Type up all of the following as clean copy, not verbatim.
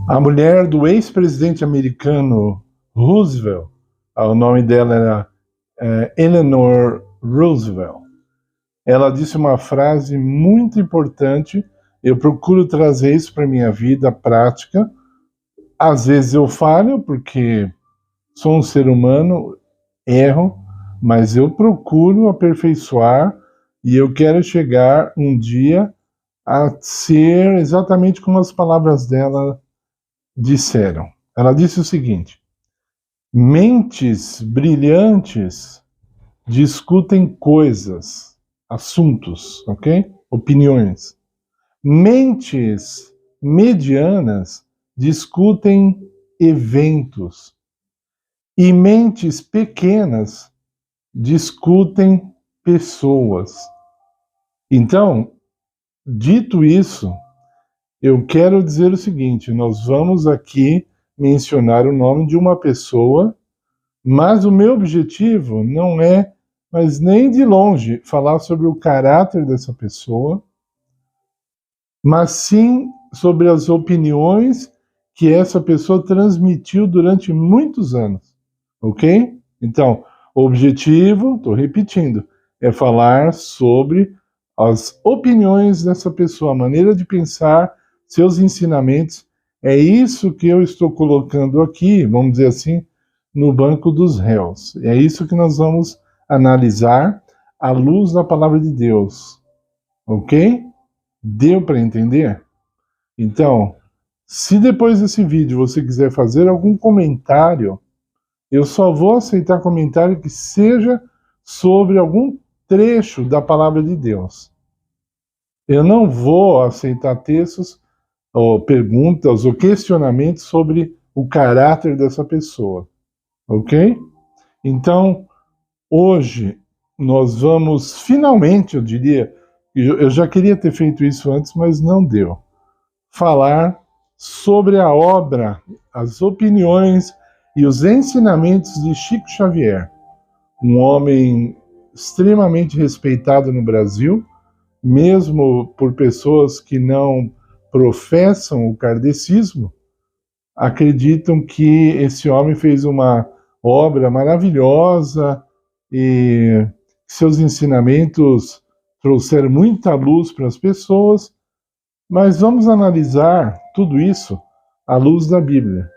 A mulher do ex-presidente americano Roosevelt, o nome dela era Eleanor Roosevelt. Ela disse uma frase muito importante. Eu procuro trazer isso para a minha vida prática. Às vezes eu falho, porque sou um ser humano, erro, mas eu procuro aperfeiçoar e eu quero chegar um dia a ser exatamente como as palavras dela disseram. Ela disse o seguinte: mentes brilhantes discutem coisas, assuntos, ok? Opiniões. Mentes medianas discutem eventos. E mentes pequenas discutem pessoas. Então, dito isso, eu quero dizer o seguinte: nós vamos aqui mencionar o nome de uma pessoa, mas o meu objetivo não é, mas nem de longe, falar sobre o caráter dessa pessoa, mas sim sobre as opiniões que essa pessoa transmitiu durante muitos anos, ok? Então, o objetivo, estou repetindo, é falar sobre as opiniões dessa pessoa, a maneira de pensar, seus ensinamentos. É isso que eu estou colocando aqui, vamos dizer assim, no banco dos réus. É isso que nós vamos analisar à luz da palavra de Deus, ok? Deu para entender? Então, se depois desse vídeo você quiser fazer algum comentário, eu só vou aceitar comentário que seja sobre algum trecho da palavra de Deus. Eu não vou aceitar textos, ou perguntas, ou questionamentos sobre o caráter dessa pessoa. Ok? Então, hoje, nós vamos finalmente, eu diria, eu já queria ter feito isso antes, mas não deu, falar sobre a obra, as opiniões e os ensinamentos de Chico Xavier, um homem extremamente respeitado no Brasil, mesmo por pessoas que não professam o kardecismo, acreditam que esse homem fez uma obra maravilhosa e seus ensinamentos trouxeram muita luz para as pessoas. Mas vamos analisar tudo isso à luz da Bíblia,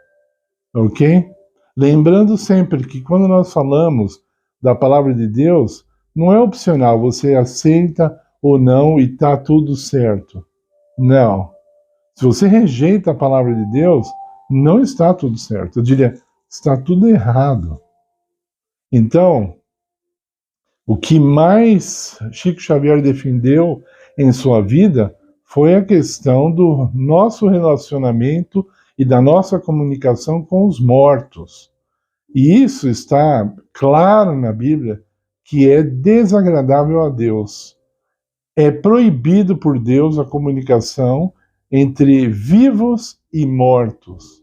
ok? Lembrando sempre que quando nós falamos da palavra de Deus, não é opcional, você aceita ou não e está tudo certo. Não. Se você rejeita a palavra de Deus, não está tudo certo. Eu diria, está tudo errado. Então, o que mais Chico Xavier defendeu em sua vida foi a questão do nosso relacionamento e da nossa comunicação com os mortos. E isso está claro na Bíblia, que é desagradável a Deus. É proibido por Deus a comunicação entre vivos e mortos.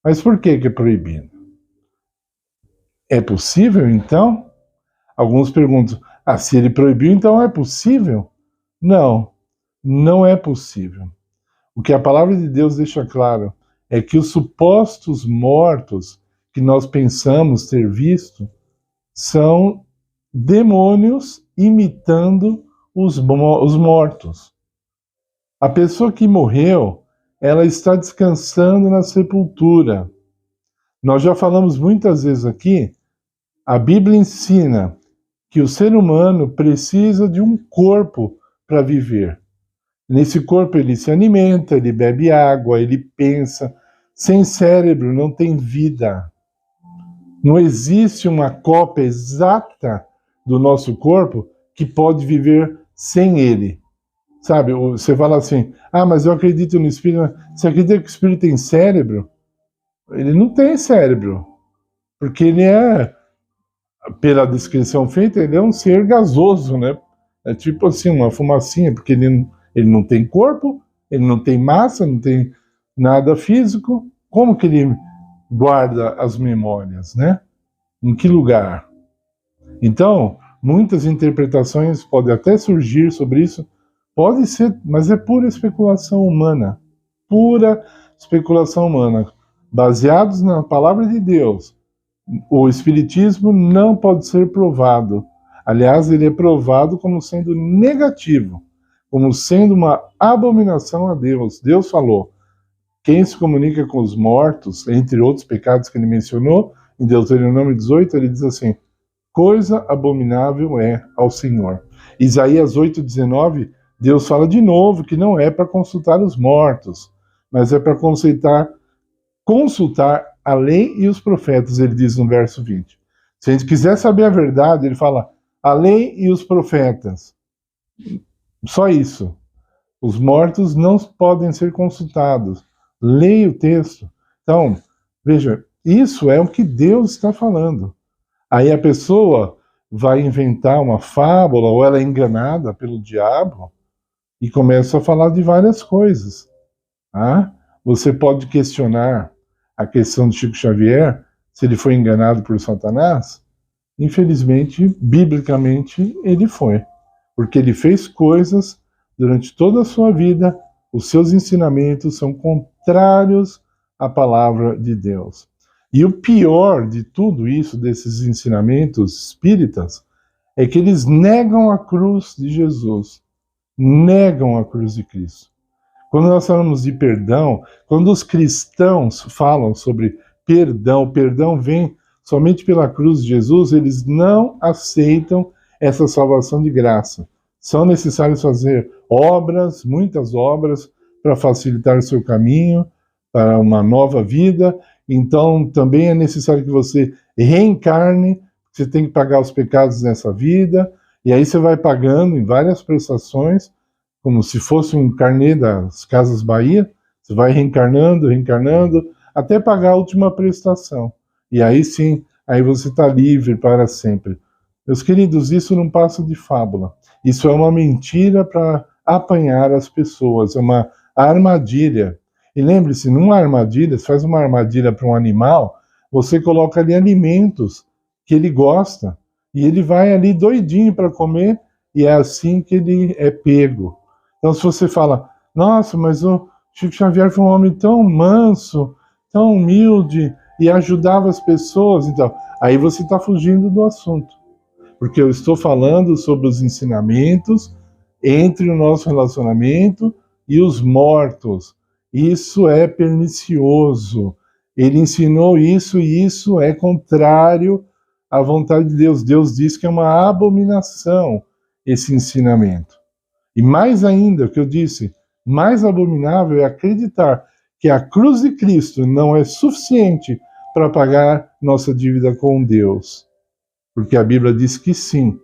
Mas por que é proibido? É possível, então? Alguns perguntam, se ele proibiu, então é possível? Não, não é possível. O que a palavra de Deus deixa claro é que os supostos mortos que nós pensamos ter visto são demônios imitando os mortos. A pessoa que morreu, ela está descansando na sepultura. Nós já falamos muitas vezes aqui, a Bíblia ensina que o ser humano precisa de um corpo para viver. Nesse corpo ele se alimenta, ele bebe água, ele pensa. Sem cérebro não tem vida. Não existe uma cópia exata do nosso corpo que pode viver sem ele. Sabe, você fala assim, mas eu acredito no espírito. Você acredita que o espírito tem cérebro? Ele não tem cérebro, porque ele é, pela descrição feita, ele é um ser gasoso, né? É tipo assim, uma fumacinha, porque ele não tem corpo, ele não tem massa, não tem nada físico. Como que ele guarda as memórias, né? Em que lugar? Então, muitas interpretações podem até surgir sobre isso. Pode ser, mas é pura especulação humana. Pura especulação humana. Baseados na palavra de Deus, o espiritismo não pode ser provado. Aliás, ele é provado como sendo negativo, como sendo uma abominação a Deus. Deus falou: quem se comunica com os mortos, entre outros pecados que ele mencionou, em Deuteronômio 18, ele diz assim: coisa abominável é ao Senhor. Isaías 8,19, Deus fala de novo que não é para consultar os mortos, mas é para consultar a lei e os profetas, ele diz no verso 20. Se a gente quiser saber a verdade, ele fala a lei e os profetas. Só isso. Os mortos não podem ser consultados. Leia o texto. Então, veja, isso é o que Deus está falando. Aí a pessoa vai inventar uma fábula, ou ela é enganada pelo diabo, e começa a falar de várias coisas. Tá? Você pode questionar a questão de Chico Xavier, se ele foi enganado por Satanás. Infelizmente, biblicamente, ele foi. Porque ele fez coisas durante toda a sua vida, os seus ensinamentos são contrários à palavra de Deus. E o pior de tudo isso, desses ensinamentos espíritas, é que eles negam a cruz de Jesus, negam a cruz de Cristo. Quando nós falamos de perdão, quando os cristãos falam sobre perdão, o perdão vem somente pela cruz de Jesus, eles não aceitam essa salvação de graça. São necessários fazer obras, muitas obras, para facilitar o seu caminho, para uma nova vida. Então, também é necessário que você reencarne, você tem que pagar os pecados nessa vida, e aí você vai pagando em várias prestações, como se fosse um carnê das Casas Bahia, você vai reencarnando, até pagar a última prestação. E aí sim, aí você está livre para sempre. Meus queridos, isso não passa de fábula. Isso é uma mentira para apanhar as pessoas, é uma armadilha. E lembre-se, numa armadilha, se faz uma armadilha para um animal, você coloca ali alimentos que ele gosta, e ele vai ali doidinho para comer, e é assim que ele é pego. Então, se você fala, nossa, mas o Chico Xavier foi um homem tão manso, tão humilde, e ajudava as pessoas, então, aí você está fugindo do assunto. Porque eu estou falando sobre os ensinamentos entre o nosso relacionamento e os mortos. Isso é pernicioso. Ele ensinou isso e isso é contrário à vontade de Deus. Deus diz que é uma abominação esse ensinamento. E mais ainda, o que eu disse, mais abominável é acreditar que a cruz de Cristo não é suficiente para pagar nossa dívida com Deus. Porque a Bíblia diz que sim.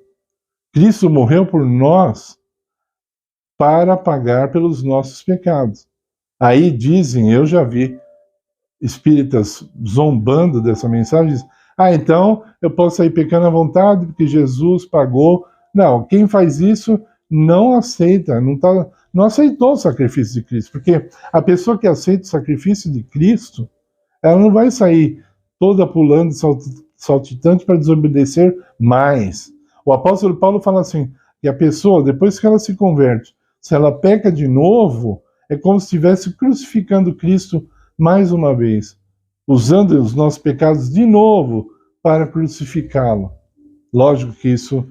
Cristo morreu por nós para pagar pelos nossos pecados. Aí dizem, eu já vi espíritas zombando dessa mensagem, dizem, então eu posso sair pecando à vontade porque Jesus pagou. Não, quem faz isso não aceita, não aceitou o sacrifício de Cristo, porque a pessoa que aceita o sacrifício de Cristo, ela não vai sair toda pulando, saltitante para desobedecer mais. O apóstolo Paulo fala assim, que a pessoa, depois que ela se converte, se ela peca de novo, é como se estivesse crucificando Cristo mais uma vez, usando os nossos pecados de novo para crucificá-lo. Lógico que isso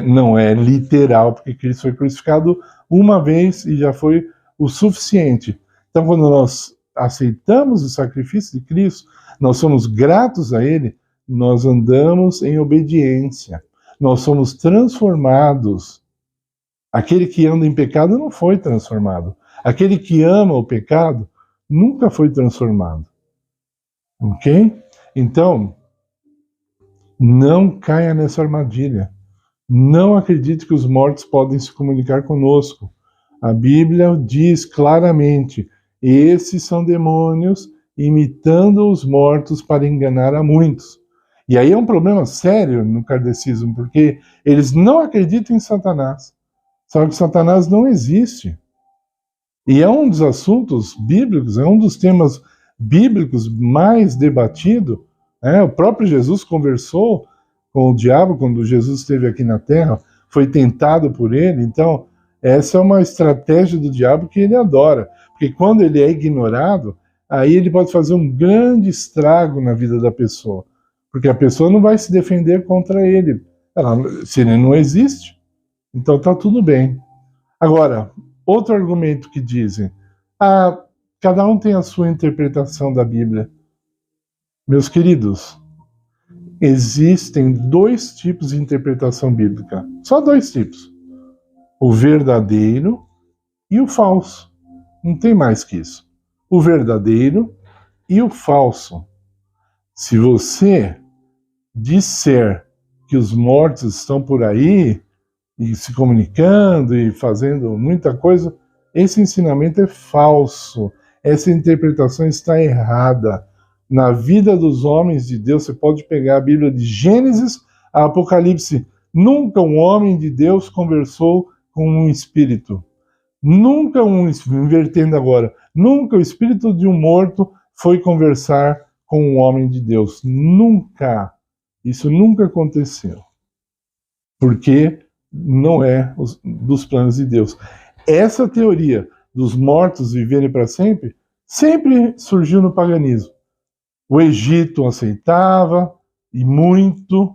não é literal, porque Cristo foi crucificado uma vez e já foi o suficiente. Então, quando nós aceitamos o sacrifício de Cristo, nós somos gratos a Ele, nós andamos em obediência, nós somos transformados. Aquele que anda em pecado não foi transformado. Aquele que ama o pecado nunca foi transformado. Ok? Então, não caia nessa armadilha. Não acredite que os mortos podem se comunicar conosco. A Bíblia diz claramente, esses são demônios imitando os mortos para enganar a muitos. E aí é um problema sério no kardecismo, porque eles não acreditam em Satanás. Só que Satanás não existe. E é um dos assuntos bíblicos, é um dos temas bíblicos mais debatido. O próprio Jesus conversou com o diabo quando Jesus esteve aqui na Terra, foi tentado por ele. Então, essa é uma estratégia do diabo que ele adora. Porque quando ele é ignorado, aí ele pode fazer um grande estrago na vida da pessoa, porque a pessoa não vai se defender contra ele. Se ele não existe, então está tudo bem. Agora, outro argumento que dizem, cada um tem a sua interpretação da Bíblia. Meus queridos, existem 2 tipos de interpretação bíblica, só 2 tipos, o verdadeiro e o falso. Não tem mais que isso. O verdadeiro e o falso. Se você disser que os mortos estão por aí e se comunicando e fazendo muita coisa, esse ensinamento é falso. Essa interpretação está errada. Na vida dos homens de Deus, você pode pegar a Bíblia de Gênesis a Apocalipse. Nunca um homem de Deus conversou com um espírito. Nunca invertendo agora, nunca o espírito de um morto foi conversar com um homem de Deus. Nunca. Isso nunca aconteceu. Porque não é dos planos de Deus. Essa teoria dos mortos viverem para sempre, sempre surgiu no paganismo. O Egito aceitava, e muito,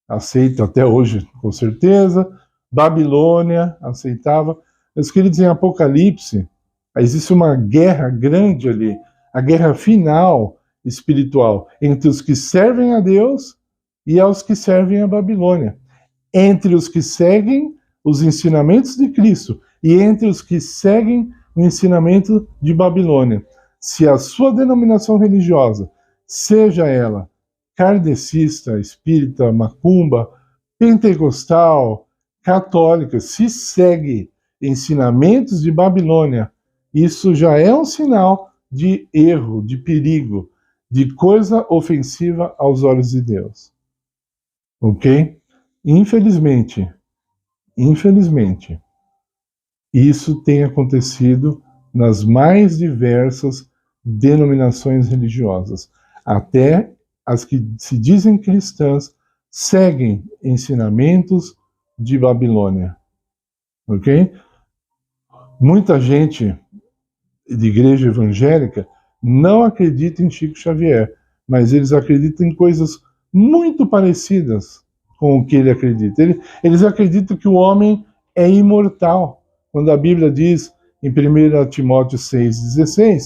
aceita até hoje, com certeza. Babilônia aceitava. Meus queridos, em Apocalipse, existe uma guerra grande ali, a guerra final espiritual, entre os que servem a Deus e aos que servem a Babilônia. Entre os que seguem os ensinamentos de Cristo e entre os que seguem o ensinamento de Babilônia. Se a sua denominação religiosa, seja ela kardecista, espírita, macumba, pentecostal, católica, se segue ensinamentos de Babilônia, isso já é um sinal de erro, de perigo, de coisa ofensiva aos olhos de Deus. Ok? Infelizmente, isso tem acontecido nas mais diversas denominações religiosas. Até as que se dizem cristãs seguem ensinamentos de Babilônia. Ok? Muita gente de igreja evangélica não acredita em Chico Xavier, mas eles acreditam em coisas muito parecidas com o que ele acredita. Eles acreditam que o homem é imortal, quando a Bíblia diz, em 1 Timóteo 6,16,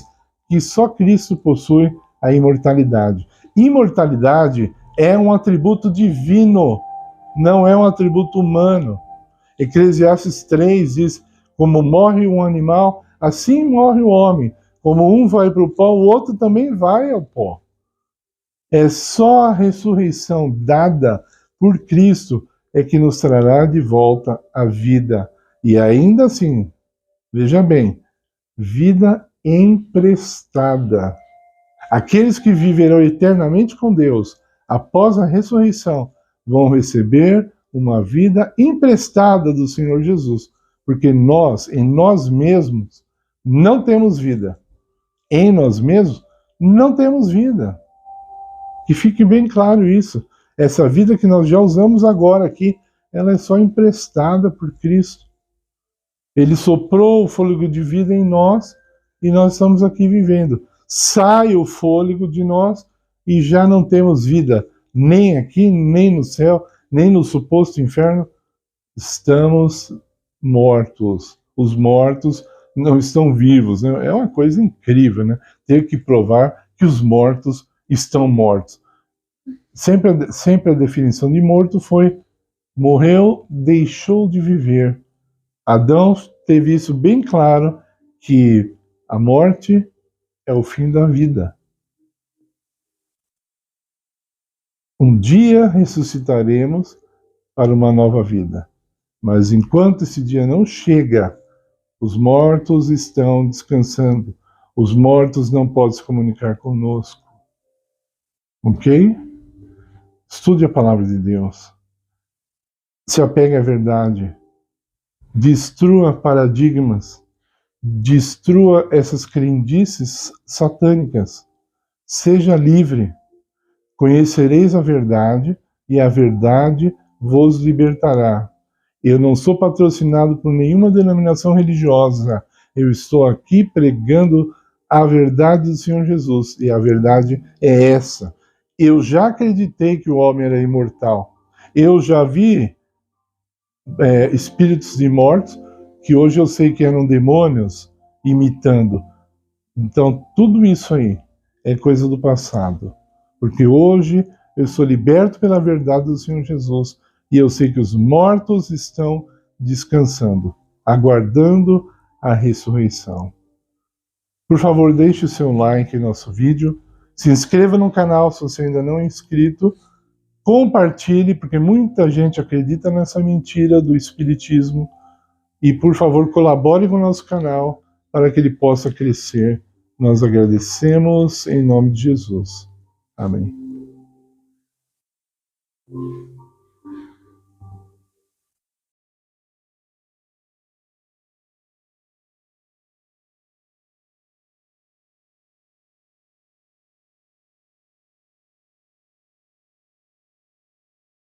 que só Cristo possui a imortalidade. Imortalidade é um atributo divino, não é um atributo humano. Eclesiastes 3 diz, como morre um animal, assim morre o homem. Como um vai para o pó, o outro também vai ao pó. É só a ressurreição dada por Cristo é que nos trará de volta a vida. E ainda assim, veja bem, vida emprestada. Aqueles que viverão eternamente com Deus após a ressurreição vão receber uma vida emprestada do Senhor Jesus, porque nós, em nós mesmos, não temos vida. Em nós mesmos, não temos vida. Que fique bem claro isso. Essa vida que nós já usamos agora aqui, ela é só emprestada por Cristo. Ele soprou o fôlego de vida em nós e nós estamos aqui vivendo. Sai o fôlego de nós e já não temos vida, nem aqui, nem no céu, nem no suposto inferno. Estamos mortos. Os mortos não estão vivos. Né? É uma coisa incrível, né? Ter que provar que os mortos estão mortos. Sempre a definição de morto foi morreu, deixou de viver. Adão teve isso bem claro, que a morte é o fim da vida. Um dia ressuscitaremos para uma nova vida. Mas enquanto esse dia não chega, os mortos estão descansando. Os mortos não podem se comunicar conosco. Ok? Estude a palavra de Deus. Se apegue à verdade. Destrua paradigmas. Destrua essas crendices satânicas. Seja livre. Conhecereis a verdade e a verdade vos libertará. Eu não sou patrocinado por nenhuma denominação religiosa. Eu estou aqui pregando a verdade do Senhor Jesus, e a verdade é essa. Eu já acreditei que o homem era imortal. Eu já vi espíritos de mortos, que hoje eu sei que eram demônios imitando. Então, tudo isso aí é coisa do passado. Porque hoje eu sou liberto pela verdade do Senhor Jesus e eu sei que os mortos estão descansando, aguardando a ressurreição. Por favor, deixe o seu like em nosso vídeo, se inscreva no canal se você ainda não é inscrito, compartilhe, porque muita gente acredita nessa mentira do espiritismo, e por favor colabore com o nosso canal para que ele possa crescer. Nós agradecemos em nome de Jesus. Amém.